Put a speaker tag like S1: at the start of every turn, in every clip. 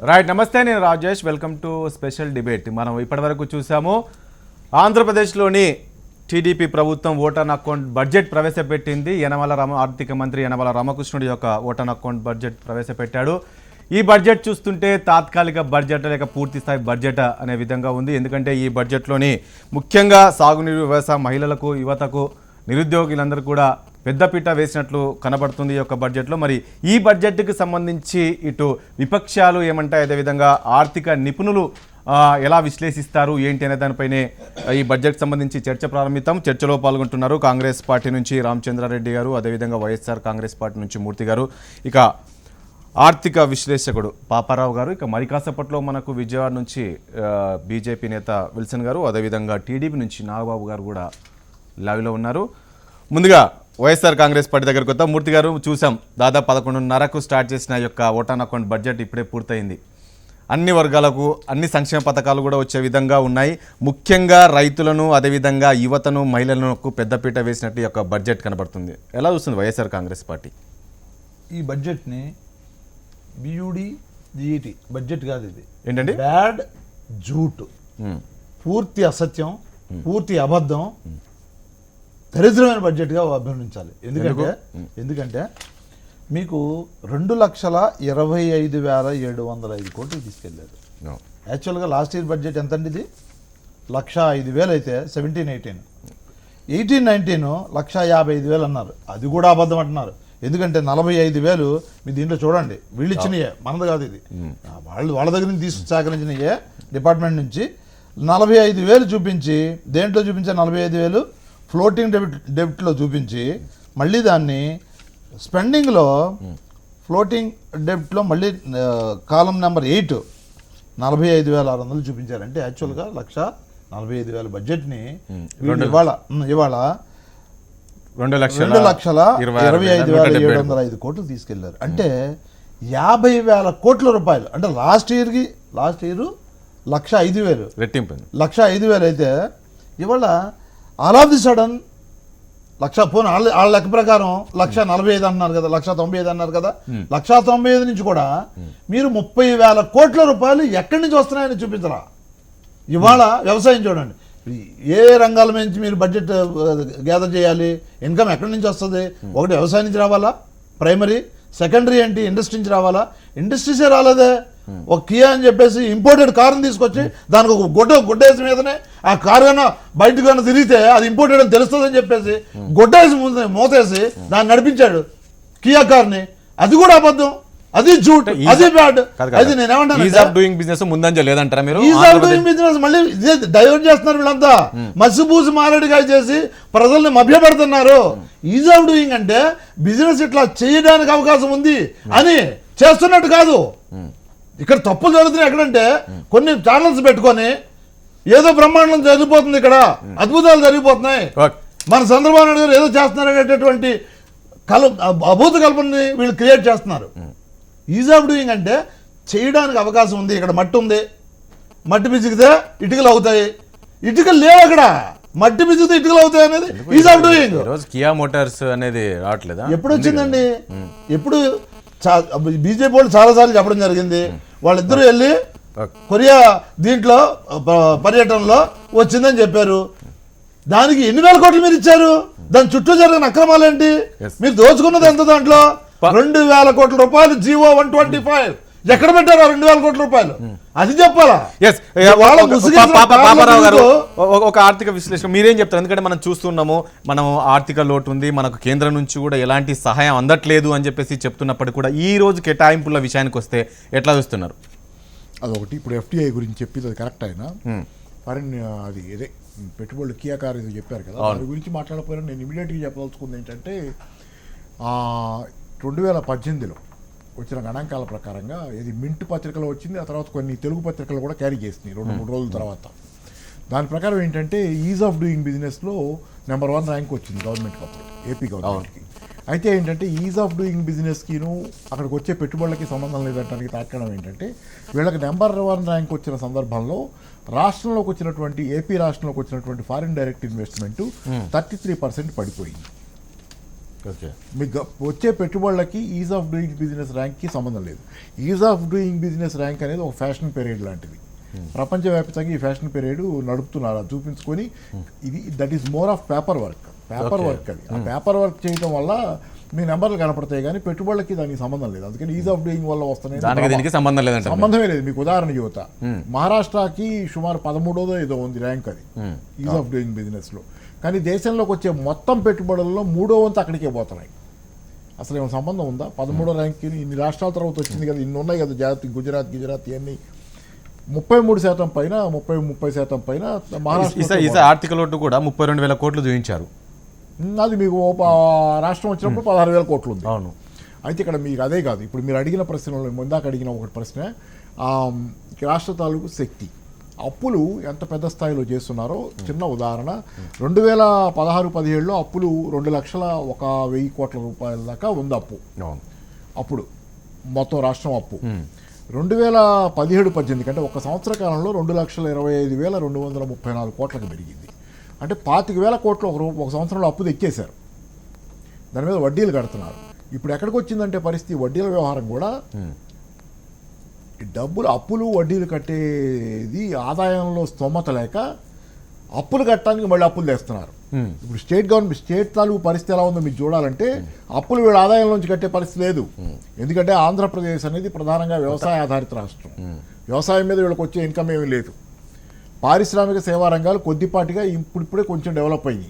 S1: Right, నమస్తే. నేను Rajesh. Welcome to special debate. మనం ఇప్పటివరకు చూసాము ఆంధ్రప్రదేశ్లోని టీడీపీ ప్రభుత్వం ఓటాన్ అకౌంట్ బడ్జెట్ ప్రవేశపెట్టింది. ఆర్థిక మంత్రి యనమల రామకృష్ణుడి యొక్క ఓటాన్ అకౌంట్ బడ్జెట్ ప్రవేశపెట్టాడు. ఈ బడ్జెట్ చూస్తుంటే తాత్కాలిక బడ్జెట్ లేక పూర్తి స్థాయి బడ్జెట్ అనే విధంగా ఉంది. ఎందుకంటే ఈ బడ్జెట్లోని ముఖ్యంగా సాగునీరు, వ్యవసాయ, మహిళలకు, యువతకు, నిరుద్యోగులందరూ కూడా పెద్దపీట వేసినట్లు కనబడుతుంది ఈ యొక్క బడ్జెట్లో. మరి ఈ బడ్జెట్కి సంబంధించి ఇటు విపక్షాలు ఏమంటాయి, అదేవిధంగా ఆర్థిక నిపుణులు ఎలా విశ్లేషిస్తారు ఏంటి అనే దానిపైనే ఈ బడ్జెట్కి సంబంధించి చర్చ ప్రారంభిద్దాం. చర్చలో పాల్గొంటున్నారు కాంగ్రెస్ పార్టీ నుంచి రామచంద్రారెడ్డి గారు, అదేవిధంగా వైఎస్ఆర్ కాంగ్రెస్ పార్టీ నుంచి మూర్తి గారు, ఇక ఆర్థిక విశ్లేషకుడు పాపారావు గారు, ఇక మరి కాసేపట్లో మనకు విజయవాడ నుంచి బీజేపీ నేత విల్సన్ గారు, అదేవిధంగా టీడీపీ నుంచి నాగబాబు గారు కూడా లైవ్లో ఉన్నారు. ముందుగా వైఎస్ఆర్ కాంగ్రెస్ పార్టీ దగ్గరకు వద్దాం. మూర్తి గారు, చూసాం దాదాపు 11:30కు స్టార్ట్ చేసిన యొక్క ఓటాన్ అకౌంట్ బడ్జెట్ ఇప్పుడే పూర్తయింది. అన్ని వర్గాలకు అన్ని సంక్షేమ పథకాలు కూడా వచ్చే విధంగా ఉన్నాయి. ముఖ్యంగా రైతులను, అదేవిధంగా యువతను, మహిళలకు పెద్దపీట వేసినట్టు యొక్క బడ్జెట్ కనబడుతుంది. ఎలా చూస్తుంది వైఎస్ఆర్ కాంగ్రెస్ పార్టీ
S2: ఈ బడ్జెట్ని? BUD-GET బడ్జెట్ కాదు ఇది.
S1: ఏంటండి?
S2: బ్యాడ్ జూట్, పూర్తి అసత్యం, పూర్తి అబద్ధం, దరిద్రమైన బడ్జెట్గా అభివర్ణించాలి. ఎందుకంటే మీకు 2,25,705 కోట్లు తీసుకెళ్ళారు. యాక్చువల్గా లాస్ట్ ఇయర్ బడ్జెట్ ఎంత అండి? ఇది 1,05,000 అయితే 17-18, 18-19 1,55,000 అన్నారు. అది కూడా అబద్ధం అంటున్నారు. ఎందుకంటే 45,000 మీ దీంట్లో చూడండి, వీళ్ళు ఇచ్చినయే, మనది కాదు ఇది. వాళ్ళ దగ్గర నుంచి సేకరించినయే డిపార్ట్మెంట్ నుంచి. 45,000 చూపించి, దేంట్లో చూపించారు? 45,000 ఫ్లోటింగ్ డెబిట్లో చూపించి, మళ్ళీ దాన్ని స్పెండింగ్లో ఫ్లోటింగ్ డెబిట్లో మళ్ళీ కాలం నెంబర్ 8 45,600 చూపించారంటే యాక్చువల్గా 1,45,000 బడ్జెట్ని ఇవాళ 2,25,705 కోట్లు తీసుకెళ్లారు. అంటే 50,000 కోట్ల రూపాయలు. అంటే లాస్ట్ ఇయర్ 1,05,000
S1: రెట్టింపు,
S2: 1,05,000 అయితే ఇవాళ ఆల్ ఆఫ్ ది సడన్ వాళ్ళ లెక్క ప్రకారం 1,45,000 అన్నారు కదా, 1,95,000 అన్నారు కదా. 1,95,000 నుంచి కూడా మీరు 30,000 కోట్ల రూపాయలు ఎక్కడి నుంచి వస్తున్నాయని చూపించరా? ఇవాళ వ్యవసాయం చూడండి, ఏ రంగాల నుంచి మీరు బడ్జెట్ గ్యాదర్ చేయాలి? ఇన్కమ్ ఎక్కడి నుంచి వస్తుంది? ఒకటి వ్యవసాయం నుంచి రావాలా, ప్రైమరీ. సెకండరీ ఏంటి? ఇండస్ట్రీ నుంచి రావాలా. ఇండస్ట్రీసే రాలేదే. ఒక కియా అని చెప్పేసి ఇంపోర్టెడ్ కారుని తీసుకొచ్చి దానికి ఒక గుడ్డేసి మీదనే ఆ కారు కన్నా బయటకు కన్నా తిరిగితే అది ఇంపోర్టెడ్ అని తెలుస్తుందని చెప్పేసి గుడ్డేసి మోతేసి దాన్ని నడిపించాడు కియా కార్ని. అది కూడా అబద్ధం, అది జూట్, అది బ్యాడ్. అది నేనేమంటాను,
S1: ఈజ్ ఆఫ్ డూయింగ్ బిజినెస్ ముందంజ లేదంటారా మీరు?
S2: ఈజ్ ఆఫ్ డూయింగ్ బిజినెస్ మళ్ళీ డైవర్ట్ చేస్తున్నారు వీళ్ళంతా. మసిబూసి మారేడుగా చేసి ప్రజల్ని మభ్యపెడుతున్నారు. ఈజ్ ఆఫ్ డూయింగ్ అంటే బిజినెస్ ఇట్లా చేయడానికి అవకాశం ఉంది అని చేస్తున్నట్టు కాదు. ఇక్కడ తప్పులు జరుగుతున్నాయి. ఎక్కడంటే కొన్ని ఛానల్స్ పెట్టుకొని ఏదో బ్రహ్మాండం జరిగిపోతుంది, ఇక్కడ అద్భుతాలు జరిగిపోతున్నాయి, మన చంద్రబాబు నాయుడు గారు ఏదో చేస్తున్నారు అనేటటువంటి అభూత కల్పనని వీళ్ళు క్రియేట్ చేస్తున్నారు. ఈజ్ ఆఫ్ డూయింగ్ అంటే చేయడానికి అవకాశం ఉంది. ఇక్కడ మట్టి ఉంది, మట్టి పిసికితే ఇటుకలు అవుతాయి, ఇటుకలు లేవు అక్కడ, మట్టి పిసికితే ఇటుకలు అవుతాయి అనేది is of doing.
S1: Kia Motors అనేది రావట్లేదా?
S2: ఎప్పుడు వచ్చిందండి? ఎప్పుడు? బీజేపీ వాళ్ళు చాలాసార్లు చెప్పడం జరిగింది. వాళ్ళిద్దరూ వెళ్ళి కొరియా దీంట్లో పర్యటనలో వచ్చిందని చెప్పారు. దానికి ఎన్ని వేల కోట్లు మీరు ఇచ్చారు? దాని చుట్టూ జరిగిన అక్రమాలు ఏంటి? మీరు దోచుకున్నది ఎంత? దాంట్లో 2,000 కోట్ల రూపాయలు జీవో 125 ఎక్కడ పెట్టారు? 2,000 కోట్ల రూపాయలు అది చెప్పాలా?
S1: ఒక ఆర్థిక విశ్లేషణ మీరేం చెప్తారు? ఎందుకంటే మనం చూస్తున్నాము, మనం ఆర్థిక లోటు ఉంది, మనకు కేంద్రం నుంచి కూడా ఎలాంటి సహాయం అందట్లేదు అని చెప్పేసి చెప్తున్నప్పటికీ కూడా ఈ రోజు కేటాయింపుల విషయానికి వస్తే ఎట్లా చూస్తున్నారు?
S3: అదొకటి. ఇప్పుడు FDI గురించి చెప్పింది అది కరెక్ట్ అయినా ఫారిన్ అది ఇదే పెట్టుబడులు కియా కార్ ఇది చెప్పారు కదా, దాని గురించి మాట్లాడకపోయినా నేను ఇమీడియట్గా చెప్పదలుచుకుంది ఏంటంటే 2018లో వచ్చిన గణాంకాల ప్రకారంగా ఇది మింట్ పత్రికలో వచ్చింది. ఆ తర్వాత కొన్ని తెలుగు పత్రికలు కూడా క్యారీ చేసినాయి 2-3 రోజుల తర్వాత. దాని ప్రకారం ఏంటంటే ఈజ్ ఆఫ్ డూయింగ్ బిజినెస్లో నెంబర్ 1 ర్యాంక్ వచ్చింది గవర్నమెంట్కి, అప్పుడు ఏపీ గవర్నమెంట్కి. అయితే ఏంటంటే ఈజ్ ఆఫ్ డూయింగ్ బిజినెస్కిను అక్కడికి వచ్చే పెట్టుబడులకి సంబంధం లేదంటానికి తార్కాణం ఏంటంటే వీళ్ళకి నెంబర్ 1 ర్యాంక్ వచ్చిన సందర్భంలో రాష్ట్రంలోకి వచ్చినటువంటి ఏపీ రాష్ట్రంలోకి వచ్చినటువంటి ఫారిన్ డైరెక్ట్ ఇన్వెస్ట్మెంట్ 33% పడిపోయింది.
S1: ఓకే.
S3: మీకు వచ్చే పెట్టుబడులకి ఈజ్ ఆఫ్ డూయింగ్ బిజినెస్ ర్యాంక్కి సంబంధం లేదు. Is of doing business rank అనేది ఒక ఫ్యాషన్ పీరియడ్ లాంటిది. ప్రపంచవ్యాప్తంగా ఈ ఫ్యాషన్ పీరియడ్ నడుపుతున్నారు, అది చూపించుకొని ఇది that is more of paper work అది. ఆ పేపర్ వర్క్ చేయడం వల్ల మీ నెంబర్లు కనపడతాయి కానీ పెట్టుబడులకి దానికి సంబంధం లేదు. అందుకని ఈజ్ ఆఫ్ డూయింగ్ వల్ల వస్తున్నాయి,
S1: సంబంధం లేదంటే
S3: సంబంధమే లేదు. మీకు ఉదాహరణ చెబుతా, మహారాష్ట్రకి సుమారు 13వ ఏదో ఉంది ర్యాంక్ అది ఈజ్ ఆఫ్ డూయింగ్ బిజినెస్ లో. కానీ దేశంలోకి వచ్చే మొత్తం పెట్టుబడుల్లో 3వ వంతు అక్కడికే పోతున్నాయి. అసలు ఏమైనా సంబంధం ఉందా? 13వ ర్యాంక్ ఇన్ని రాష్ట్రాల తర్వాత వచ్చింది కదా, ఇన్ని ఉన్నాయి కదా, గుజరాత్ ఇవన్నీ 33% పైన 30% పైన మహారాష్ట్ర.
S1: ఆర్థిక లోటు కూడా 32,000 కోట్లు చూపించారు.
S3: అది మీకు రాష్ట్రం వచ్చినప్పుడు 16,000 కోట్లు ఉంది.
S1: అవును.
S3: అయితే ఇక్కడ మీకు అదే కాదు, ఇప్పుడు మీరు అడిగిన ప్రశ్నలో ముందాక అడిగిన ఒకటి ప్రశ్న, రాష్ట్ర తాలూకు శక్తి అప్పులు ఎంత పెద్ద స్థాయిలో చేస్తున్నారో చిన్న ఉదాహరణ. 2016-17లో అప్పులు 2,01,000 కోట్ల రూపాయల దాకా ఉంది అప్పు. అప్పుడు మొత్తం రాష్ట్రం అప్పు 2017-18 కంటే ఒక సంవత్సర కాలంలో 2,25,234 కోట్లకు పెరిగింది. అంటే 25,000 కోట్లు ఒక సంవత్సరంలో అప్పు తెచ్చేశారు, దాని మీద వడ్డీలు కడుతున్నారు. ఇప్పుడు ఎక్కడికి వచ్చిందంటే పరిస్థితి, వడ్డీల వ్యవహారం కూడా డబ్బులు అప్పులు వడ్డీలు కట్టేది ఆదాయంలో స్తోమత లేక అప్పులు కట్టడానికి మళ్ళీ అప్పులు తెస్తున్నారు. ఇప్పుడు స్టేట్ తాలూకు పరిస్థితి ఎలా ఉందో మీకు చూడాలంటే అప్పులు వీళ్ళ ఆదాయంలోంచి కట్టే పరిస్థితి లేదు. ఎందుకంటే ఆంధ్రప్రదేశ్ అనేది ప్రధానంగా వ్యవసాయ ఆధారిత రాష్ట్రం. వ్యవసాయం మీద వీళ్ళకి వచ్చే ఇన్కమ్ ఏమీ లేదు. పారిశ్రామిక సేవా రంగాలు కొద్దిపాటిగా ఇప్పుడిప్పుడే కొంచెం డెవలప్ అయ్యి,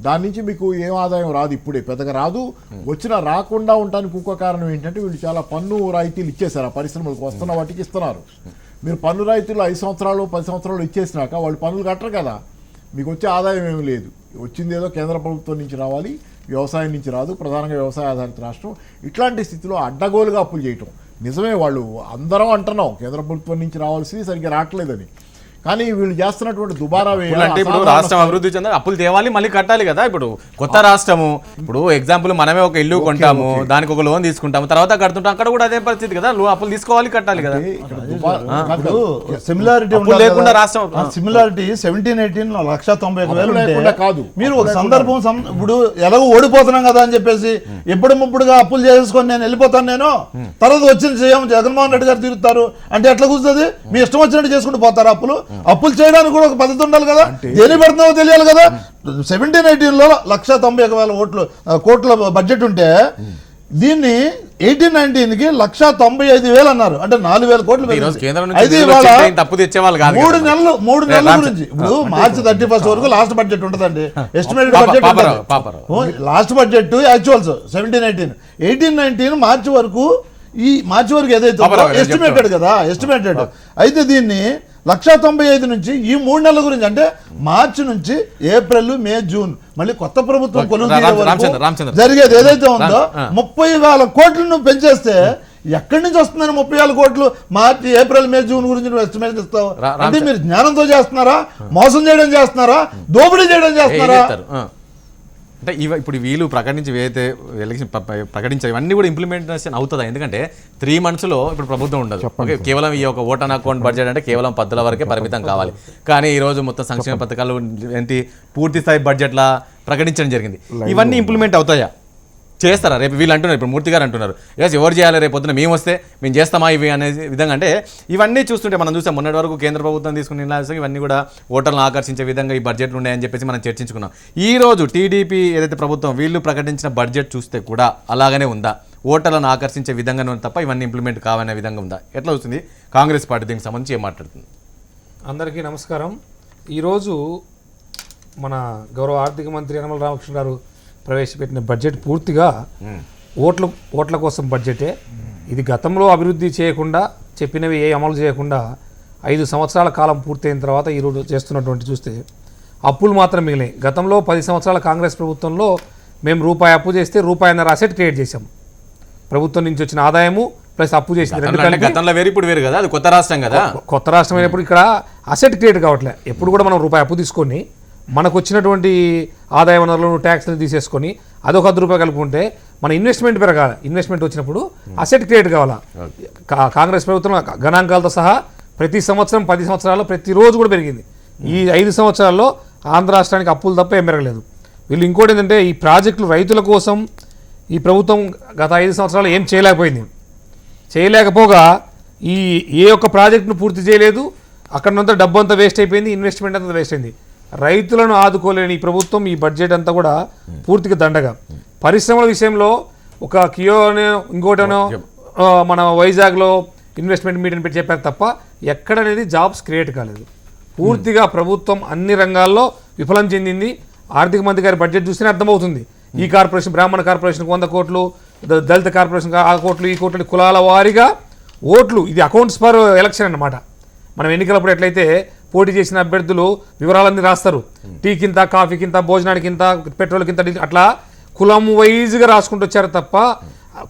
S3: దాని నుంచి మీకు ఏం ఆదాయం రాదు, ఇప్పుడే పెద్దగా రాదు. వచ్చినా రాకుండా ఉండడానికి ఇంకో కారణం ఏంటంటే వీళ్ళు చాలా పన్ను రాయితీలు ఇచ్చేశారు. ఆ పరిశ్రమలకు వస్తున్న వాటికి ఇస్తున్నారు. మీరు పన్ను రాయితీలు 5 సంవత్సరాలు 10 సంవత్సరాలు ఇచ్చేసినాక వాళ్ళు పన్నులు కట్టరు కదా, మీకు వచ్చే ఆదాయం ఏమీ లేదు. వచ్చింది ఏదో కేంద్ర ప్రభుత్వం నుంచి రావాలి, వ్యవసాయం నుంచి రాదు. ప్రధానంగా వ్యవసాయ ఆధారిత రాష్ట్రం. ఇట్లాంటి స్థితిలో అడ్డగోలుగా అప్పులు చేయటం నిజమే. వాళ్ళు అందరం అంటున్నాం కేంద్ర ప్రభుత్వం నుంచి రావాల్సింది సరిగ్గా రావట్లేదని, కానీ వీళ్ళు చేస్తున్నటువంటి దుబారా
S1: అంటే ఇప్పుడు రాష్ట్రం అభివృద్ధి చెందా అప్పులు తేవాలి, మళ్ళీ కట్టాలి కదా. ఇప్పుడు కొత్త రాష్ట్రము, ఇప్పుడు ఎగ్జాంపుల్ మనమే ఒక ఇల్లు కొంటాము, దానికి ఒక లోన్ తీసుకుంటాము, తర్వాత కడుతుంటాం. అక్కడ కూడా అదే పరిస్థితి కదా, అప్పులు తీసుకోవాలి, కట్టాలి కదా.
S2: సిమిలారిటీ
S1: లేకుండా రాష్ట్రం
S2: సిమిలారిటీ 17-18 1,90,000 కాదు. మీరు ఒక సందర్భం ఇప్పుడు ఎలాగో ఓడిపోతున్నాం కదా అని చెప్పేసి ఎప్పుడు ముప్పుడుగా అప్పులు చేసుకొని నేను వెళ్ళిపోతాను, నేను తర్వాత వచ్చిన సీఎం జగన్మోహన్ రెడ్డి గారు తీరుతారు అంటే ఎట్లా కూర్చుంది? మీ ఇష్టం వచ్చినట్టు చేసుకుంటూ పోతారు. అప్పులు చేయడానికి కూడా ఒక పద్ధతి ఉండాలి కదా, దేని పడుతున్నావో తెలియాలి కదా. 17-18లో 1,91,000 కోట్ల బడ్జెట్ ఉంటే దీన్ని 18-19కి 1,95,000 అన్నారు. అంటే 4,000 కోట్లు. అయితే ఇవాళ 3 నెలల గురించి ఇప్పుడు మార్చి 31 వరకు లాస్ట్ బడ్జెట్ ఉంటుందండి. Estimated budget last budget actuals 17-18, 18-19 మార్చి వరకు ఏదైతే ఎస్టిమేటెడ్ కదా, ఎస్టిమేటెడ్. అయితే దీన్ని 1,95,000 నుంచి ఈ 3 నెలల గురించి అంటే మార్చి నుంచి ఏప్రిల్, మే, జూన్ మళ్ళీ కొత్త ప్రభుత్వం కొలువు జరిగేది ఏదైతే ఉందో 30,000 కోట్లు నువ్వు పెంచేస్తే ఎక్కడి నుంచి వస్తుందని 30,000 కోట్లు మార్చి, ఏప్రిల్, మే, జూన్ గురించి నువ్వు ఎస్టిమేట్ ఇస్తావు? అంటే మీరు జ్ఞానంతో చేస్తున్నారా, మోసం చేయడం చేస్తున్నారా, దోపిడీ చేయడం చేస్తున్నారా?
S1: అంటే ఇప్పుడు వీళ్ళు ఏదైతే ఎలక్షన్ ప్రకటించారు ఇవన్నీ కూడా ఇంప్లిమెంటేషన్ అవుతుందా? ఎందుకంటే 3 monthsలో ఇప్పుడు ప్రభుత్వం ఉండదు. ఓకే, కేవలం ఈ ఒక ఓట్ అండ్ అకౌంట్ బడ్జెట్ అంటే కేవలం 10ల వరకే పరిమితం కావాలి. కానీ ఈ రోజు మొత్తం సంక్షేమ పథకాలు ఏంటి పూర్తి స్థాయి బడ్జెట్లా ప్రకటించడం జరిగింది. ఇవన్నీ ఇంప్లిమెంట్ అవుతాయా, చేస్తారా? రేపు వీళ్ళు అంటున్నారు, ఇప్పుడు మూర్తి గారు అంటున్నారు, ఎస్ ఎవరు చేయాలి, రేపు పొద్దున మేము వస్తే మేము చేస్తామా ఇవి అనే విధంగా. అంటే ఇవన్నీ చూస్తుంటే మనం చూసాం మొన్నటి వరకు కేంద్ర ప్రభుత్వం తీసుకున్న నిర్ణయాలు ఇవన్నీ కూడా ఓటర్లను ఆకర్షించే విధంగా ఈ బడ్జెట్లు ఉన్నాయని చెప్పేసి మనం చర్చించుకున్నాం. ఈ రోజు టీడీపీ ఏదైతే ప్రభుత్వం వీళ్ళు ప్రకటించిన బడ్జెట్ చూస్తే కూడా అలాగనే ఉందా? ఓటర్లను ఆకర్షించే విధంగానే తప్ప ఇవన్నీ ఇంప్లిమెంట్ కావనే విధంగా ఉందా? ఎట్లా వస్తుంది? కాంగ్రెస్ పార్టీ దీనికి సంబంధించి ఏం మాట్లాడుతుంది?
S4: అందరికీ నమస్కారం. ఈరోజు మన గౌరవ ఆర్థిక మంత్రి యనమల రామకృష్ణ గారు ప్రవేశపెట్టిన బడ్జెట్ పూర్తిగా ఓట్ల కోసం బడ్జెటే. ఇది గతంలో అభివృద్ధి చేయకుండా, చెప్పినవి ఏ అమలు చేయకుండా 5 సంవత్సరాల కాలం పూర్తయిన తర్వాత ఈరోజు చేస్తున్నటువంటి చూస్తే అప్పులు మాత్రం మిగిలినాయి. గతంలో 10 సంవత్సరాల కాంగ్రెస్ ప్రభుత్వంలో మేము రూపాయి అప్పు చేస్తే రూపాయిన్నర అసెట్ క్రియేట్ చేసాం. ప్రభుత్వం నుంచి వచ్చిన ఆదాయము ప్లస్ అప్పు చేసింది
S1: గతంలో వేరు, ఇప్పుడు వేరు కదా, అది కొత్త రాష్ట్రం కదా.
S4: కొత్త రాష్ట్రం అయినప్పుడు ఇక్కడ అసెట్ క్రియేట్ కావట్లే. ఎప్పుడు కూడా మనం రూపాయి అప్పు తీసుకొని మనకు వచ్చినటువంటి ఆదాయ వనరులను ట్యాక్స్ని తీసేసుకొని అదొక ₹10 కలుపుకుంటే మన ఇన్వెస్ట్మెంట్ పెరగాలి. ఇన్వెస్ట్మెంట్ వచ్చినప్పుడు అసెట్ క్రియేట్ కావాలా. కాంగ్రెస్ ప్రభుత్వం గణాంకాలతో సహా ప్రతి సంవత్సరం 10 సంవత్సరాల్లో ప్రతిరోజు కూడా పెరిగింది. ఈ 5 సంవత్సరాల్లో ఆంధ్ర రాష్ట్రానికి అప్పులు తప్ప ఏం పెరగలేదు. వీళ్ళు ఇంకోటి ఏంటంటే ఈ ప్రాజెక్టులు రైతుల కోసం ఈ ప్రభుత్వం గత 5 సంవత్సరాలు ఏం చేయలేకపోగా ఈ ఏ ఒక్క ప్రాజెక్టును పూర్తి చేయలేదు. అక్కడంతా డబ్బు అంతా వేస్ట్ అయిపోయింది, ఇన్వెస్ట్మెంట్ అంతా వేస్ట్ అయింది. రైతులను ఆదుకోలేని ఈ ప్రభుత్వం ఈ బడ్జెట్ అంతా కూడా పూర్తిగా దండగా. పరిశ్రమల విషయంలో ఒక కియోనో ఇంకోటనో మన వైజాగ్లో ఇన్వెస్ట్మెంట్ మీటింగ్ పెట్టి చెప్పారు తప్ప ఎక్కడనేది జాబ్స్ క్రియేట్ కాలేదు. పూర్తిగా ప్రభుత్వం అన్ని రంగాల్లో విఫలం చెందింది. ఆర్థిక మంత్రి గారి బడ్జెట్ చూస్తేనే అర్థమవుతుంది. ఈ కార్పొరేషన్, బ్రాహ్మణ కార్పొరేషన్కి 100 కోట్లు, దళిత కార్పొరేషన్ ఆ కోట్లు, ఈ కోట్లు, కులాల వారీగా ఓట్లు. ఇది అకౌంట్స్ ఫర్ ఎలక్షన్ అన్నమాట. మనం ఎన్నికలప్పుడు ఎట్లయితే పోటీ చేసిన అభ్యర్థులు వివరాలన్నీ రాస్తారు, టీ కింత, కాఫీ కింత, భోజనానికి ఇంత, పెట్రోల్ కింత, అట్లా కులం వైజ్గా రాసుకుంటూ వచ్చారు తప్ప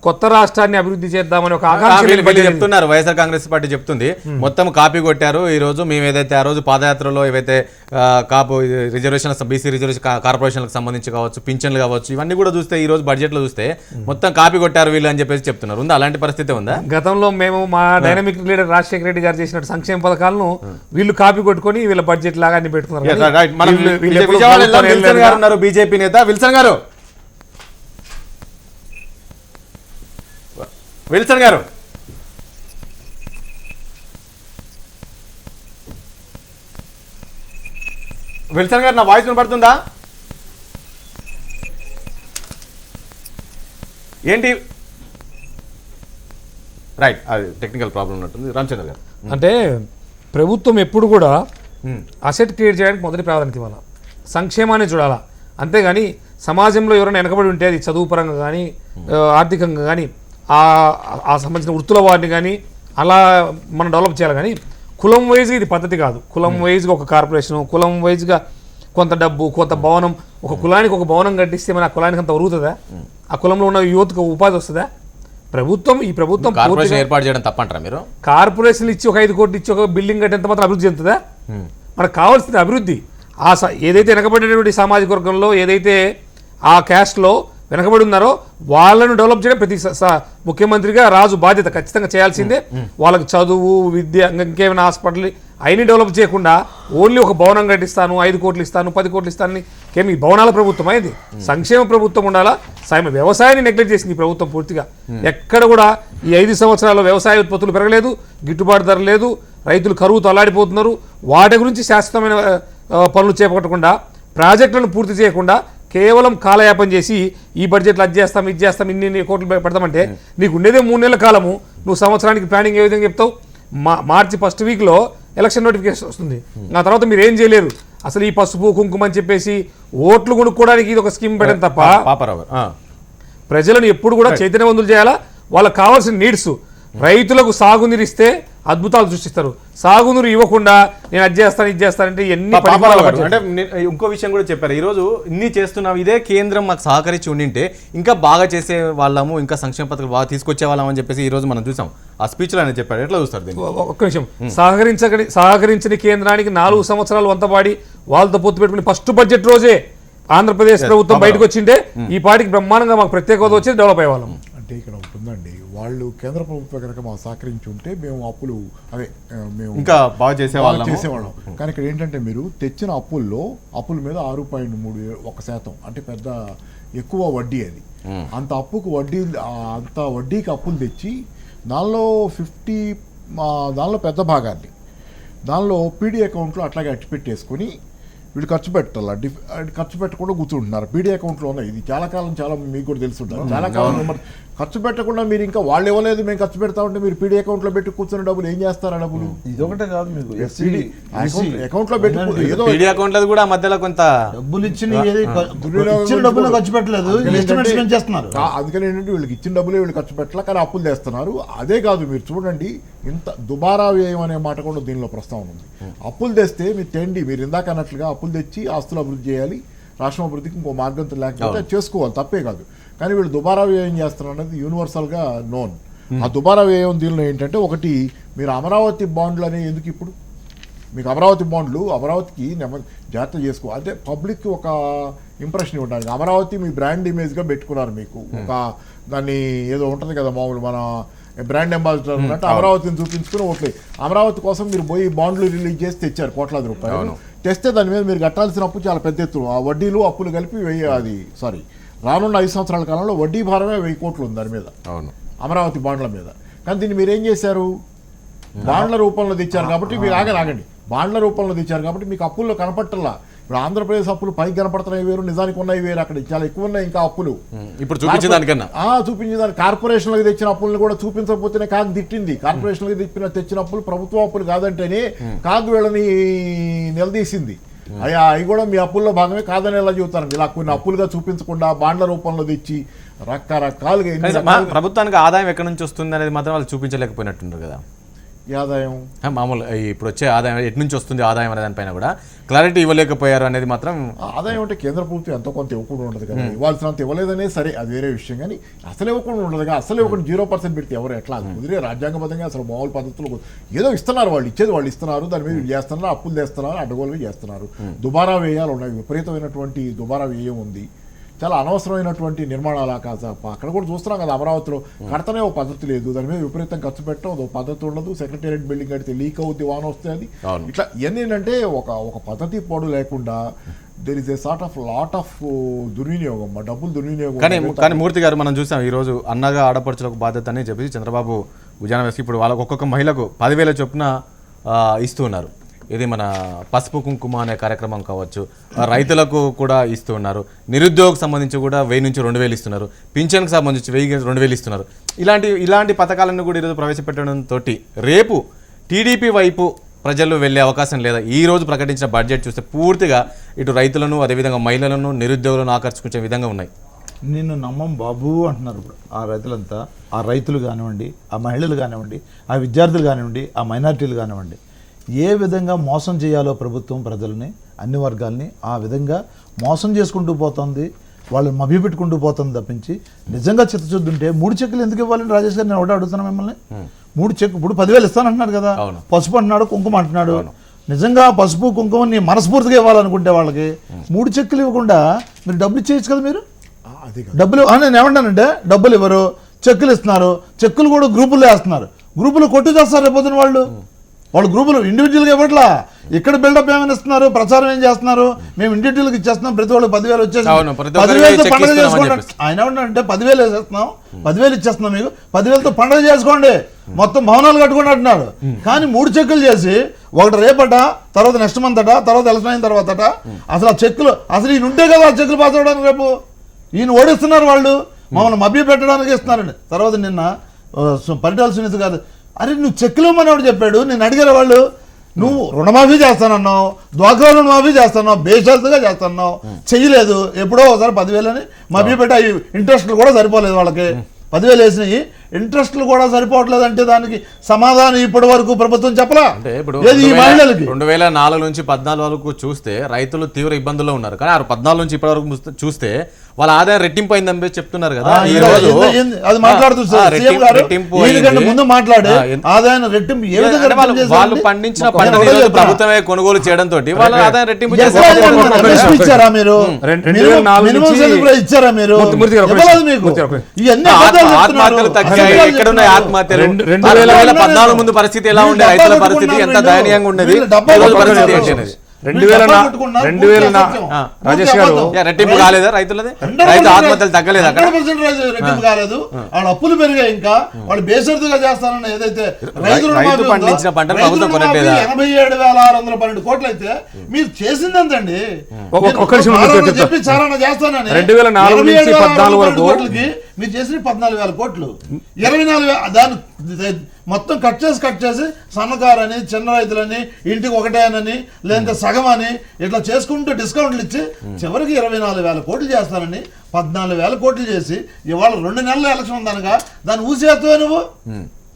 S4: కొత్త రాష్ట్రాన్ని అభివృద్ధి చేద్దామని ఒక ఆకాంక్ష
S1: చెప్తున్నారు. వైఎస్ఆర్ కాంగ్రెస్ పార్టీ చెప్తుంది మొత్తం కాపీ కొట్టారు. ఈ రోజు మేము ఏదైతే ఆ రోజు పాదయాత్రలో ఏవైతే కాపు రిజర్వేషన్, బీసీ రిజర్వేషన్ కార్పొరేషన్లకు సంబంధించి కావచ్చు, పింఛన్లు కావచ్చు, ఇవన్నీ కూడా చూస్తే ఈ రోజు బడ్జెట్ లో చూస్తే మొత్తం కాపీ కొట్టారు వీళ్ళు అని చెప్పేసి చెప్తున్నారు. ఉందా అలాంటి పరిస్థితి ఉందా?
S4: గతంలో మేము మా డైనమిక్ లీడర్ రాజశేఖర రెడ్డి గారు చేసిన సంక్షేమ పథకాలను వీళ్ళు కాపీ కొట్టుకొని వీళ్ళ బడ్జెట్ లాగా అన్ని పెట్టుకున్నారు.
S1: బీజేపీ నేత విల్సన్ గారు, విల్సన్ గారు, విల్సన్ గారు, నా వాయిస్ వినపడుతుందా? ఏంటి రైట్, అది టెక్నికల్ ప్రాబ్లం ఉన్నట్టుంది. రామచంద్ర గారు,
S4: అంటే ప్రభుత్వం ఎప్పుడు కూడా అసెట్ క్రియేట్ చేయడానికి మొదటి ప్రాధాన్యత ఇవ్వాలి, సంక్షేమాన్ని చూడాలా. అంతేగాని సమాజంలో ఎవరైనా వెనకబడి ఉంటే అది చదువు పరంగా కానీ ఆర్థికంగా కానీ ఆ సంబంధించిన వృత్తుల వారిని కానీ అలా మనం డెవలప్ చేయాలి. కానీ కులం వైజ్గా ఇది పద్ధతి కాదు. కులం వైజ్గా ఒక కార్పొరేషను, కులం వైజ్గా కొంత డబ్బు, కొంత భవనం, ఒక కులానికి ఒక భవనం కట్టిస్తే మన ఆ కులానికి అంత ఉరుగుతుందా? ఆ కులంలో ఉన్న యువతకు ఉపాధి వస్తుందా? ఈ ప్రభుత్వం
S1: ఏర్పాటు చేయడం తప్పంటారా మీరు?
S4: కార్పొరేషన్లు ఇచ్చి ఒక 5 కోట్లు ఇచ్చి ఒక బిల్డింగ్ కట్టేంత మాత్రం అభివృద్ధి చెందుతుందా? మనకు కావాల్సింది అభివృద్ధి. ఏదైతే వెనకబడినటువంటి సామాజిక వర్గంలో, ఏదైతే ఆ క్యాస్ట్లో వెనకబడి ఉన్నారో వాళ్ళను డెవలప్ చేయడం ప్రతి ముఖ్యమంత్రిగా రాజు బాధ్యత ఖచ్చితంగా చేయాల్సిందే. వాళ్ళకి చదువు, విద్య, ఇంకేమైనా హాస్పిటల్ అవన్నీ డెవలప్ చేయకుండా ఓన్లీ ఒక భవనం కట్టిస్తాను, 5 కోట్లు ఇస్తాను, 10 కోట్లు ఇస్తాను, ఈ భవనాల ప్రభుత్వం ఇది సంక్షేమ ప్రభుత్వం ఉండాలా? వ్యవసాయాన్ని నెగ్లెక్ట్ చేసింది ఈ ప్రభుత్వం పూర్తిగా. ఎక్కడ కూడా ఈ 5 సంవత్సరాల్లో వ్యవసాయ ఉత్పత్తులు పెరగలేదు, గిట్టుబాటు ధర లేదు, రైతులు కరువుతో అల్లాడిపోతున్నారు. వాటి గురించి శాశ్వతమైన పనులు చేపట్టకుండా, ప్రాజెక్టులను పూర్తి చేయకుండా కేవలం కాలయాపన చేసి ఈ బడ్జెట్లో అది చేస్తాం, ఇది చేస్తాం, ఇన్ని కోట్లు పెడతామంటే నీకు ఉండేదే 3 నెలల కాలము. నువ్వు సంవత్సరానికి ప్లానింగ్ ఏ విధంగా చెప్తావు? మార్చి ఫస్ట్ వీక్లో ఎలక్షన్ నోటిఫికేషన్ వస్తుంది. ఆ తర్వాత మీరు ఏం చేయలేరు. అసలు ఈ పసుపు కుంకుమ అని చెప్పేసి ఓట్లు కొనుక్కోవడానికి ఇది ఒక స్కీమ్ పెట్టడం తప్ప ప్రజలను ఎప్పుడు కూడా చైతన్యవంతులు చేయాలా. వాళ్ళకి కావాల్సిన నీడ్స్, రైతులకు సాగునీరు ఇస్తే అద్భుతాలు సృష్టిస్తారు. సాగునీరు ఇవ్వకుండా నేను అది చేస్తాను, ఇది చేస్తానంటే ఎన్ని.
S1: అంటే ఇంకో విషయం కూడా చెప్పారు, ఈరోజు ఇన్ని చేస్తున్నాం, ఇదే కేంద్రం మాకు సహకరించి ఉండింటే ఇంకా బాగా చేసే వాళ్ళము, ఇంకా సంక్షేమ పథకాలు బాగా తీసుకొచ్చే వాళ్ళం అని చెప్పేసి ఈ రోజు మనం చూసాం. ఆ స్పీచ్లో ఆయన చెప్పారు. ఎట్లా చూస్తారు దీన్ని?
S4: ఒక్క నిమిషం. సహకరించని కేంద్రానికి 4 సంవత్సరాలు వంతపాడి వాళ్ళతో పొత్తు పెట్టుకుని ఫస్ట్ బడ్జెట్ రోజే ఆంధ్రప్రదేశ్ ప్రభుత్వం బయటకు వచ్చింటే ఈ పార్టీకి బ్రహ్మాండంగా మాకు ప్రత్యేక హోదా వచ్చి డెవలప్ అయ్యేవాళ్ళం.
S3: అంటే ఇక్కడ ఉంటుందండి, వాళ్ళు కేంద్ర ప్రభుత్వం కనుక మాకు సహకరించి ఉంటే మేము అప్పులు మేము
S1: ఇంకా బాగా చేసేవాళ్ళం.
S3: కానీ ఇక్కడ ఏంటంటే మీరు తెచ్చిన అప్పుల మీద 6.31%, అంటే పెద్ద ఎక్కువ వడ్డీ. అది అంత వడ్డీకి అప్పులు తెచ్చి దానిలో పెద్ద భాగాన్ని దానిలో పీడీ అకౌంట్లో అట్లాగే అట్టిపెట్టేసుకొని వీళ్ళు ఖర్చు పెట్టాలి. ఖర్చు పెట్టకుండా కూర్చుంటున్నారు పీడీ అకౌంట్లో ఉన్నాయి. ఇది చాలా కాలం, చాలా మీకు కూడా తెలుసుంటారు, చాలా కాలం ఖర్చు పెట్టకుండా మీరు ఇంకా వాళ్ళు ఇవ్వలేదు మేము ఖర్చు పెడతా ఉంటే మీరు పీడీ అకౌంట్లో పెట్టి కూర్చున్న డబ్బులు ఏం చేస్తారు? ఆ డబ్బులు
S2: ఇదొకటే కాదు, మీకు
S3: అకౌంట్లో పెట్టి ఏదో
S1: అకౌంట్లో కూడా మధ్యలో కొంత
S2: డబ్బులు ఇచ్చిన డబ్బులు ఖర్చు పెట్టలేదు, చేస్తున్నారు.
S3: అందుకని ఏంటంటే వీళ్ళకి ఇచ్చిన డబ్బులే వీళ్ళు ఖర్చు పెట్టలే, కానీ అప్పులు చేస్తున్నారు. అదే కాదు, మీరు చూడండి, ఇంత దుబారా వ్యయం అనే మాట కూడా దీనిలో ప్రస్తావన ఉంది. అప్పులు తెస్తే మీరు ఇందాక అన్నట్లుగా అప్పులు తెచ్చి ఆస్తులు అభివృద్ధి చేయాలి, రాష్ట్రం అభివృద్ధికి ఇంకో మార్గం లేకపోతే చేసుకోవాలి, తప్పే కాదు. కానీ వీళ్ళు దుబారా వ్యయం చేస్తున్నారు అనేది యూనివర్సల్గా నోన్. ఆ దుబారా వ్యయం దీనిలో ఏంటంటే, ఒకటి మీరు అమరావతి బాండ్లు అనేవి ఎందుకు ఇప్పుడు మీకు అమరావతి అమరావతికి జాగ్రత్త చేసుకో, అంటే పబ్లిక్కి ఒక ఇంప్రెషన్ ఇవ్వడానికి అమరావతి మీ బ్రాండ్ ఇమేజ్గా పెట్టుకున్నారు. మీకు ఒక దాన్ని ఏదో ఉంటుంది కదా మామూలు మన బ్రాండ్ అంబాసిడర్ అన్నట్టు అమరావతిని చూపించుకుని ఓట్లే అమరావతి కోసం మీరు పోయి బాండ్లు రిలీజ్ చేసి తెచ్చారు కోట్లాది రూపాయలు. తెస్తే దాని మీద మీరు కట్టాల్సిన అప్పు చాలా పెద్ద ఎత్తున, ఆ వడ్డీలు అప్పులు కలిపి రానున్న 5 సంవత్సరాల కాలంలో వడ్డీ భారమే 1000 కోట్లు ఉంది దాని మీద,
S1: అవును.
S3: అమరావతి బాండ్ల మీద. కానీ దీన్ని మీరు ఏం చేశారు? బాండ్ల రూపంలో తెచ్చారు కాబట్టి మీరు ఆగండి, బాండ్ల రూపంలో తెచ్చారు కాబట్టి మీకు అప్పుల్లో కనపట్టల్లా. ఇప్పుడు ఆంధ్రప్రదేశ్ అప్పులు పైకి కనపడుతున్నాయి వేరు, నిజానికి ఉన్నాయి వేరు. అక్కడ చాలా ఎక్కువ ఉన్నాయి ఇంకా అప్పులు.
S1: ఇప్పుడు చూపించిన దానికన్నా
S3: చూపించేదాన్ని కార్పొరేషన్లకు తెచ్చిన అప్పులను కూడా చూపించకపోతేనే కాగ్ తిట్టింది. కార్పొరేషన్లకు తెచ్చిన అప్పులు ప్రభుత్వ అప్పులు కాదంటేనే కాగ్ వీళ్ళని నిలదీసింది. అవి కూడా మీ అప్పుల్లో భాగమే కాదని ఎలా చెబుతారు? ఇలా కొన్ని అప్పులుగా చూపించకుండా బాండ్ల రూపంలో తెచ్చి రకరకాలుగా
S1: ప్రభుత్వానికి ఆదాయం ఎక్కడి నుంచి వస్తుంది అనేది మాత్రం వాళ్ళు చూపించలేకపోయినట్టున్నారు కదా.
S3: ఈ ఆదాయం
S1: మామూలు ఇప్పుడు వచ్చే ఆదాయం ఎటు నుంచి వస్తుంది ఆదాయం అనే దానిపైన కూడా క్లారిటీ ఇవ్వలేకపోయారు అనేది మాత్రం.
S3: ఆదాయం అంటే కేంద్ర ప్రభుత్వం ఎంతో కొంత ఇవ్వకుండా ఉండదు కదా, ఇవ్వాల్సినంత ఇవ్వలేదనే సరే అది వేరే విషయం. కానీ అసలు ఇవ్వకుండా ఉండదు కదా, అసలు ఇవ్వకుండా 0% పెడితే ఎవరు ఎట్లా కుదిరే? రాజ్యాంగబద్ధంగా అసలు మామూలు పద్ధతులు ఏదో ఇస్తున్నారు, వాళ్ళు ఇచ్చేది వాళ్ళు ఇస్తున్నారు, దాని మీద చేస్తున్నారు, అప్పులు చేస్తున్నారు, అడ్డగోలుగా చేస్తున్నారు. దుబారా వ్యయాలు ఉన్నాయి, విపరీతమైనటువంటి దుబారా వ్యయం ఉంది, చాలా అనవసరమైనటువంటి నిర్మాణాలు. అక్కడ కూడా చూస్తున్నాం కదా, అమరావతిలో కడతనే ఒక పద్ధతి లేదు, దాని మీద విపరీతం ఖర్చు పెట్టడం ఒక పద్ధతి ఉండదు. సెక్రటేరియట్ బిల్డింగ్ కడితే లీక్ అవుద్ది, వాన వస్తే అది ఇట్లా ఇవన్నీ ఏంటంటే ఒక పద్ధతి పోడు లేకుండా there is a sort of lot of దుర్వినియోగం, డబ్బులు దుర్వినియోగం.
S1: కానీ మూర్తి గారు మనం చూసాం ఈ రోజు అన్నగా ఆడపడుచులకు బాధ్యత అని చెప్పి చంద్రబాబు భుజాన వేసి ఇప్పుడు వాళ్ళకు ఒక్కొక్క మహిళకు 10,000 చొప్పున ఇస్తూ ఉన్నారు. ఇది మన పసుపు కుంకుమ అనే కార్యక్రమం కావచ్చు, రైతులకు కూడా ఇస్తూ ఉన్నారు. నిరుద్యోగకు సంబంధించి కూడా 1000 నుంచి 2000 ఇస్తున్నారు. పింఛన్కి సంబంధించి 1000 2000 ఇస్తున్నారు. ఇలాంటి పథకాలను కూడా ఈరోజు ప్రవేశపెట్టడంతో రేపు టీడీపీ వైపు ప్రజలు వెళ్ళే అవకాశం లేదా? ఈ రోజు ప్రకటించిన బడ్జెట్ చూస్తే పూర్తిగా ఇటు రైతులను అదేవిధంగా మహిళలను నిరుద్యోగులను ఆకర్షించే విధంగా ఉన్నాయి.
S2: నిన్ను నమ్మం బాబు అంటున్నారు ఇప్పుడు ఆ రైతులంతా. ఆ రైతులు కానివ్వండి, ఆ మహిళలు కానివ్వండి, ఆ విద్యార్థులు కానివ్వండి, ఆ మైనారిటీలు కానివ్వండి, ఏ విధంగా మోసం చేయాలో ప్రభుత్వం ప్రజల్ని, అన్ని వర్గాల్ని ఆ విధంగా మోసం చేసుకుంటూ పోతుంది, వాళ్ళని మభ్యపెట్టుకుంటూ పోతుంది తప్పించి నిజంగా చిత్తశుద్ధి ఉంటే 3 చెక్కులు ఎందుకు ఇవ్వాలని రాజేష్ గారు నేను ఒకటే అడుగుతున్నా మిమ్మల్ని. 3 చెక్కు ఇప్పుడు 10,000 ఇస్తానంటున్నారు కదా, పసుపు అంటున్నాడు, కుంకుమ అంటున్నాడు. నిజంగా పసుపు కుంకుమ నీ మనస్ఫూర్తిగా ఇవ్వాలనుకుంటే వాళ్ళకి 3 చెక్కులు ఇవ్వకుండా మీరు డబ్బులు ఇచ్చేయచ్చు కదా. మీరు డబ్బులు నేను ఏమంటానంటే డబ్బులు ఇవ్వరు, చెక్కులు ఇస్తున్నారు, చెక్కులు కూడా గ్రూపుల్లో వేస్తున్నారు, గ్రూపులు కొట్టు చేస్తారు రేపొద్దున వాళ్ళు గ్రూపులు ఇండివిజువల్గా ఇవ్వట్లా. ఇక్కడ బిల్డప్ ఏమైనా ఇస్తున్నారు, ప్రచారం ఏం చేస్తున్నారు, మేము ఇండివిజువల్గా ఇచ్చేస్తున్నాం, ప్రతి వాళ్ళు 10,000 వచ్చేసి 10,000తో పండుగ చేసుకోండి. ఆయన ఏమంటే 10,000 వేసేస్తున్నాం, 10,000 ఇచ్చేస్తున్నాం, మీకు 10,000తో పండుగ చేసుకోండి, మొత్తం భవనాలు కట్టుకోండి అంటున్నారు. కానీ 3 చెక్కులు చేసి ఒకటి రేపట, తర్వాత నెక్స్ట్ మంత్ అట, తర్వాత ఎలక్షన్ అయిన తర్వాత అసలు ఆ చెక్కులు అసలు ఈయన ఉంటే కదా ఆ చెక్కులు పాస్ అవ్వడానికి. రేపు ఈయన ఓడిస్తున్నారు వాళ్ళు, మమ్మల్ని మభ్య పెట్టడానికి ఇస్తున్నారండి. తర్వాత నిన్న పరిటాల సునీత గారు, అరే నువ్వు చెక్కులు ఇవ్వమని చెప్పాడు, నేను అడిగారు వాళ్ళు, నువ్వు రుణమాఫీ చేస్తానన్నావు, డ్వాక్రా రుణమాఫీ చేస్తున్నావు, బేషరతుగా చేస్తున్నావు, చెయ్యలేదు. ఎప్పుడో ఒకసారి 10,000 అని మభ్య పెట్టి అవి ఇంట్రెస్ట్లు కూడా సరిపోలేదు వాళ్ళకి. 10,000 వేసినాయి, ఇంట్రెస్ట్లు కూడా సరిపోవట్లేదు అంటే దానికి సమాధానం ఇప్పటి వరకు ప్రభుత్వం చెప్పలా. ఏది ఈ మహిళలకి
S1: 2004 నుంచి 14 వరకు చూస్తే రైతులు తీవ్ర ఇబ్బందుల్లో ఉన్నారు. కానీ 14 నుంచి ఇప్పటి వరకు చూస్తే వాళ్ళ ఆదాయం రెట్టింపు అయిందని చెప్తున్నారు కదా. ఈ రోజు
S2: అది మాట్లాడుతున్నారు ముందు మాట్లాడే ఆదాయం రెట్టింపు ఏ విధంగా
S1: వాళ్ళు పండించిన పంటని ప్రభుత్వమే కొనుగోలు చేయడం తోటి వాళ్ళ ఆదాయం రెట్టింపు
S2: ఇచ్చారా మీరు? ఇచ్చారా మీరు?
S1: ఆత్మహత్యలు తగ్గాయి, ఎక్కడ ఉన్నాయి ఆత్మహత్యలు? 2014 ముందు పరిస్థితి ఎలా ఉండే, రైతుల పరిస్థితి ఎంత దయనీయంగా ఉండేది, పరిస్థితి ఏంటి?
S4: 2000 రాజేష్ గారు
S1: రెట్టింపు కాలేదా రైతులది? రైతు ఆత్మహత్యలు తగ్గలేదు,
S2: రెట్టింపు కాలేదు, వాళ్ళ అప్పులు పెరిగాయి, ఇంకా వాళ్ళు బేసరతుగా చేస్తారని ఏదైతే
S1: రైతు పండించిన పంటలు ప్రభుత్వం కొనట్లేదా?
S2: 87,612 కోట్లు అయితే మీరు చేసింది ఎంతండి? చెప్పి చారణ చేస్తానని
S4: 2004 నుంచి 14 వరకు
S2: మీరు చేసిన 14,000 కోట్లు, 24,000 దాన్ని మొత్తం కట్ చేసి సన్నకారని, చిన్న రైతులని, ఇంటికి ఒకటేనని, లేదంటే సగం అని ఇట్లా చేసుకుంటూ డిస్కౌంట్లు ఇచ్చి చివరికి 24,000 కోట్లు చేస్తానని 14,000 కోట్లు చేసి ఇవాళ 2 నెలల ఎలక్షన్ ఉందనగా దాన్ని ఊసేస్తావే నువ్వు.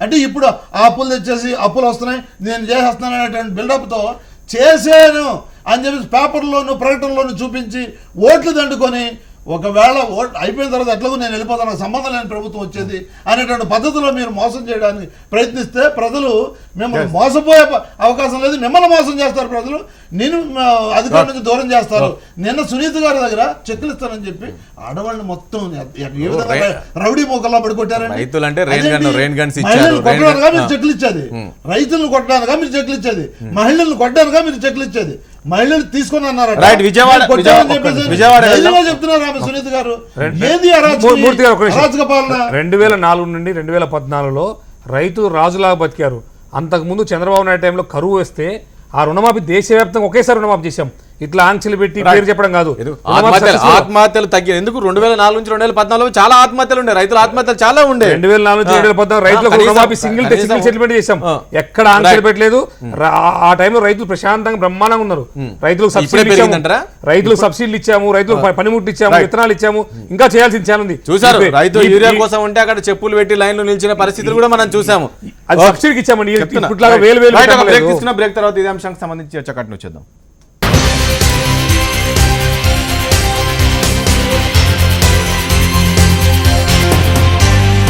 S2: అంటే ఇప్పుడు ఆ అప్పులు తెచ్చేసి అప్పులు వస్తున్నాయి, నేను చేసేస్తున్నాను అనేటువంటి బిల్డప్తో చేశాను అని చెప్పి పేపర్లోను ప్రకటనలోను చూపించి ఓట్లు దండుకొని ఒకవేళ అయిపోయిన తర్వాత ఎట్లాగో నేను వెళ్ళిపోతాను, నాకు సంబంధం లేని ప్రభుత్వం వచ్చేది అనేటువంటి పద్ధతిలో మీరు మోసం చేయడానికి ప్రయత్నిస్తే ప్రజలు మిమ్మల్ని మోసపోయే అవకాశం లేదు, మిమ్మల్ని మోసం చేస్తారు ప్రజలు, నేను అధికారం నుంచి దూరం చేస్తారు. నిన్న సునీత గారి దగ్గర చెక్కులు ఇస్తానని చెప్పి ఆడవాళ్ళని మొత్తం ఏ విధంగా రౌడీ మోకల్లా పడికొట్టారండి. కొట్టడానిగా మీరు చెక్కులు ఇచ్చేది, రైతులను కొట్టడానిగా మీరు చెక్కులు ఇచ్చేది, మహిళలను కొట్టడానిగా మీరు చెక్కులు ఇచ్చేది. మహిళలు తీసుకొని అన్నారట.
S1: రైట్, విజయవాడ
S2: నేను కొట్టానని చెప్పేసి
S1: విజయవాడ
S2: ధైర్యంగా చెప్తున్నారు ఆమె సునీత గారు. ఏది
S4: మూర్తి గారు ఒక నిమిషం.
S2: అరాచక పాలన?
S4: 2004 నుండి 2014లో రైతులు రాజులాగా బతికారు. అంతకుముందు చంద్రబాబు నాయుడు టైంలో కరువు వస్తే ఆ రుణమాఫీ దేశవ్యాప్తంగా ఒకేసారి రుణమాఫీ చేశాం. ఇట్లా ఆంక్షలు పెట్టి పేరు చెప్పడం కాదు.
S1: ఆత్మహత్యలు తగ్గాయి. ఎందుకు 2004 నుంచి 2014 చాలా ఆత్మహత్యలు ఉండే, రైతుల ఆత్మహత్యలు చాలా ఉండే.
S4: 2004 నుంచి 2014 రైతులకు రుణమాఫీ సింగిల్ సెటిల్మెంట్ చేశాం. ఎక్కడ ఆంక్షలు పెట్టలేదు. ఆ టైంలో రైతులు ప్రశాంతంగా బ్రహ్మాండంగా ఉన్నారు. రైతులకు సబ్సిడీలు ఇచ్చాము, రైతులకు పనిముట్లు ఇచ్చాము, విత్తనాలు ఇచ్చాము. ఇంకా చేయాల్సింది చాలా ఉంది.
S1: చూసారు, రైతు యూరియా కోసం ఉంటే అక్కడ చెప్పులు పెట్టి లైన్లో నిలిచిన పరిస్థితులు కూడా మనం చూసాము.
S4: అది సబ్సిడీకి ఇచ్చామండి.
S1: బ్రేక్ తర్వాత ఇదే అంశానికి సంబంధించి చర్చ కట్టిన వచ్చేద్దాం.